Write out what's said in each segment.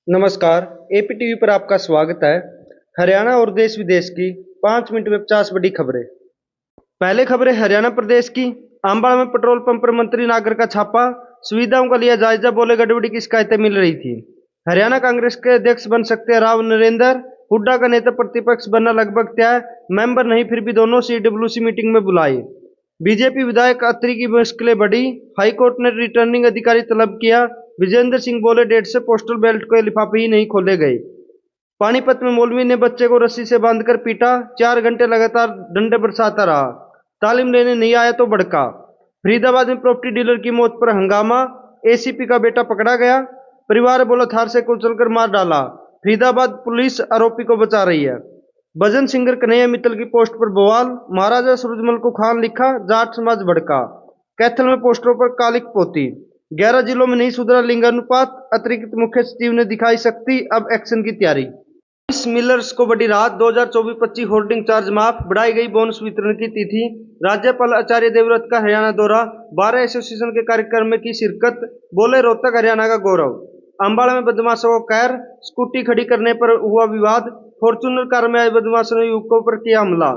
नमस्कार। AP TV पर आपका स्वागत है। हरियाणा और देश विदेश की 5 मिनट में 50 बड़ी खबरें। पहले खबरें हरियाणा प्रदेश की। अंबाला में पेट्रोल पंप पर मंत्री नागर का छापा, सुविधाओं का लिया जायजा, बोले गड़बड़ी की शिकायतें मिल रही थी। हरियाणा कांग्रेस के अध्यक्ष बन सकते हैं राव नरेंद्र, हुड्डा का नेता प्रतिपक्ष बनना लगभग तय, मेंबर नहीं फिर भी दोनों सीडब्ल्यूसी मीटिंग में बुलाए। बीजेपी विधायक अत्री की मुश्किलें बढ़ी, हाईकोर्ट ने रिटर्निंग अधिकारी तलब किया। विजेंद्र सिंह बोले 150 पोस्टल बैलेट के लिफाफे ही नहीं खोले गए। पानीपत में मौलवी ने बच्चे को रस्सी से बांधकर पीटा, 4 घंटे लगातार डंडे बरसाता रहा। तालीम लेने नहीं आया तो भड़का। फरीदाबाद में प्रॉपर्टी डीलर की मौत पर हंगामा, एसीपी का बेटा पकड़ा गया। परिवार बोला थार से कुचलकर मार डाला। फरीदाबाद पुलिस आरोपी को बचा रही है। भजन सिंगर कन्हैया मित्तल की पोस्ट पर बवाल, महाराजा सूरजमल को खान लिखा, जाट समाज भड़का। कैथल में पोस्टरों पर कालिक पोती। 11 जिलों में नहीं सुधरा लिंगानुपात, अतिरिक्त मुख्य सचिव ने दिखाई शक्ति, अब एक्शन की तैयारी। राइस मिलर्स को बड़ी राहत, 2024-25 होल्डिंग चार्ज माफ, बढ़ाई गई बोनस वितरण की तिथि। राज्यपाल आचार्य देवव्रत का हरियाणा दौरा, 12 एसोसिएशन के कार्यक्रम में की शिरकत, बोले रोहतक हरियाणा का गौरव। अंबाला में बदमाशों को कैर, स्कूटी खड़ी करने पर हुआ विवाद, फॉर्च्यूनर कार में आए बदमाशों ने युवकों पर किया हमला।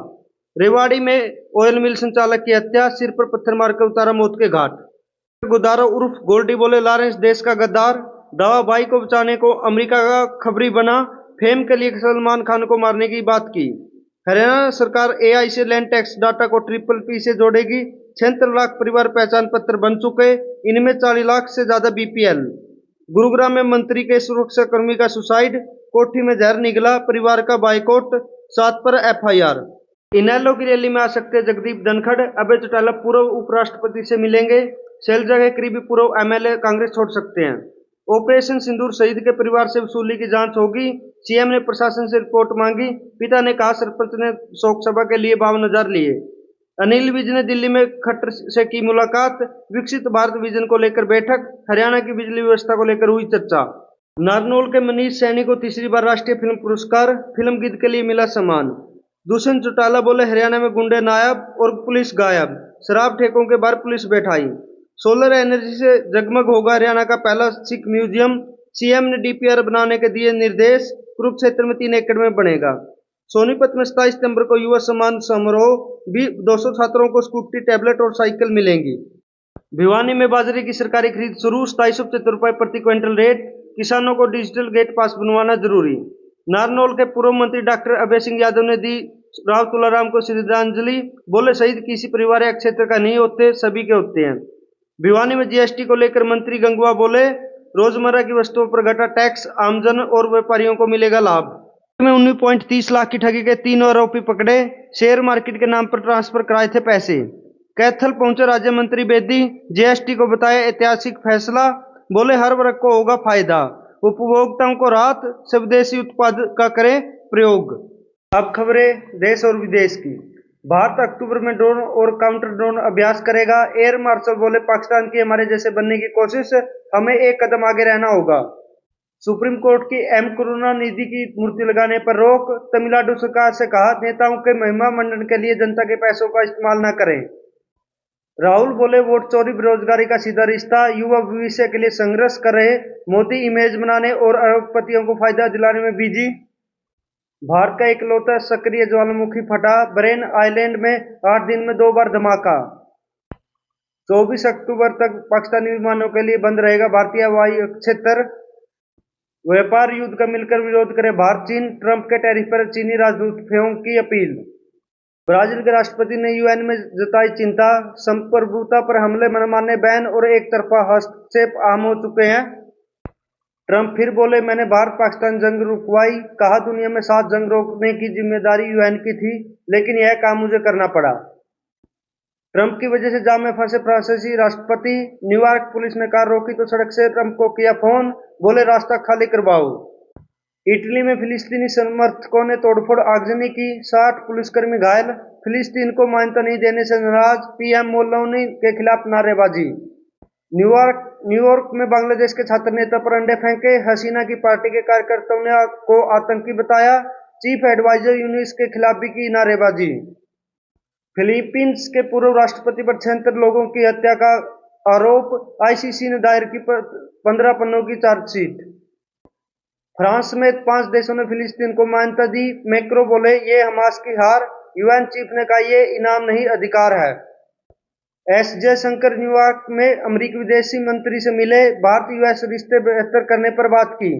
रेवाड़ी में ऑयल मिल संचालक की हत्या, सिर पर पत्थर मारकर उतारा मौत के घाट। गुदारो उर्फ गोल्डी बोले लॉरेंस देश का गद्दार, दावा भाई को बचाने को अमेरिका का खबरी बना, फेम के लिए सलमान खान को मारने की बात की। हरियाणा सरकार एआई से लैंड टैक्स डाटा को ट्रिपल पी से जोड़ेगी। 76 लाख परिवार पहचान पत्र बन चुके, इनमें 40 लाख से ज्यादा बीपीएल। गुरुग्राम में मंत्री के सुरक्षाकर्मी का सुसाइड, कोठी में जहर निगला, परिवार का बाइकआउट, 7 पर एफआईआर। इनेलो की रैली में आ सकते जगदीप धनखड़, अभय चौटाला पूर्व उपराष्ट्रपति से मिलेंगे। शैलजा के करीबी पूर्व एमएलए कांग्रेस छोड़ सकते हैं। ऑपरेशन सिंदूर शहीद के परिवार से वसूली की जांच होगी, सीएम ने प्रशासन से रिपोर्ट मांगी। पिता ने कहा सरपंच ने शोक सभा के लिए 52,000 लिए। अनिल विज ने दिल्ली में खट्टर से की मुलाकात, विकसित भारत विजन को लेकर बैठक, हरियाणा की बिजली व्यवस्था को लेकर हुई चर्चा। नारनौल के मनीष सैनी को तीसरी बार राष्ट्रीय फिल्म पुरस्कार, फिल्म गीत के लिए मिला सम्मान। दुष्यंत चौटाला बोले हरियाणा में गुंडे नायब और पुलिस गायब, शराब ठेकों के बाहर पुलिस बैठाई। सोलर एनर्जी से जगमग होगा हरियाणा का पहला सिख म्यूजियम, सीएम ने डीपीआर बनाने के दिए निर्देश, कुरुक्षेत्र में 3 एकड़ में बनेगा। सोनीपत में 27 सितंबर को युवा सम्मान समारोह, 200 छात्रों को स्कूटी, टैबलेट और साइकिल मिलेंगी। भिवानी में बाजरे की सरकारी खरीद शुरू, 2775 रुपये प्रति क्विंटल रेट, किसानों को डिजिटल गेट पास बनवाना जरूरी। नारनौल के पूर्व मंत्री डॉक्टर अभय सिंह यादव ने दी राव तुलाराम को श्रद्धांजलि, बोले शहीद किसी परिवार या क्षेत्र का नहीं होते, सभी के होते हैं। भिवानी में जीएसटी को लेकर मंत्री गंगवा बोले रोजमर्रा की वस्तुओं पर घटा टैक्स, आमजन और व्यापारियों को मिलेगा लाभ। में 19.30 लाख की ठगी के 3 आरोपी पकड़े, शेयर मार्केट के नाम पर ट्रांसफर कराए थे पैसे। कैथल पहुंचे राज्य मंत्री बेदी, जीएसटी को बताया ऐतिहासिक फैसला, बोले हर वर्ग को होगा फायदा, उपभोक्ताओं को राहत, स्वदेशी उत्पाद का करें प्रयोग। अब खबरें देश और विदेश की। भारत अक्टूबर में ड्रोन और काउंटर ड्रोन अभ्यास करेगा, एयर मार्शल बोले पाकिस्तान की हमारे जैसे बनने की कोशिश, हमें एक कदम आगे रहना होगा। सुप्रीम कोर्ट की एम करुणानिधि की मूर्ति लगाने पर रोक, तमिलनाडु सरकार से कहा नेताओं के महिमा मंडन के लिए जनता के पैसों का इस्तेमाल न करें। राहुल बोले वोट चोरी बेरोजगारी का सीधा रिश्ता, युवा भविष्य के लिए संघर्ष कर रहे, मोदी इमेज बनाने और अरबपतियों को फायदा दिलाने में बिजी। भारत का इकलौता सक्रिय ज्वालामुखी फटा, बरेन आइलैंड में 8 दिन में 2 बार धमाका। 24 अक्टूबर तक पाकिस्तानी विमानों के लिए बंद रहेगा भारतीय हवाई क्षेत्र। व्यापार युद्ध का मिलकर विरोध करे भारत चीन, ट्रंप के टैरिफ पर चीनी राजदूतों की अपील। ब्राजील के राष्ट्रपति ने यूएन में जताई चिंता, संप्रभुता पर हमले, मनमाने बैन और एक तरफा हस्तक्षेप आम हो चुके हैं। ट्रंप फिर बोले मैंने भारत पाकिस्तान जंग रुकवाई, कहा दुनिया में 7 जंग रोकने की जिम्मेदारी यूएन की थी, लेकिन यह काम मुझे करना पड़ा। ट्रंप की वजह से जाम में फंसे फ्रांसीसी राष्ट्रपति, न्यूयॉर्क पुलिस ने कार रोकी तो सड़क से ट्रंप को किया फोन, बोले रास्ता खाली करवाओ। इटली में फिलिस्तीनी समर्थकों ने तोड़फोड़ आगजनी की, 60 पुलिसकर्मी घायल, फिलिस्तीन को मान्यता नहीं देने से नाराज, पीएम मोलोनी के खिलाफ नारेबाजी। न्यूयॉर्क में बांग्लादेश के छात्र नेता पर अंडे फेंके, हसीना की पार्टी के कार्यकर्ताओं ने को आतंकी बताया, चीफ एडवाइजर यूनिस के खिलाफ भी की नारेबाजी। फिलीपींस के पूर्व राष्ट्रपति पर 76 लोगों की हत्या का आरोप, आईसीसी ने दायर की 15 पन्नों की चार्जशीट। फ्रांस समेत 5 देशों ने फिलिस्तीन को मान्यता दी। मैक्रो बोले ये हमास की हार। यूएन चीफ ने कहा ये इनाम नहीं अधिकार है। एस जयशंकर न्यूयॉर्क में अमेरिकी विदेश मंत्री से मिले। भारत यूएस रिश्ते बेहतर करने पर बात की।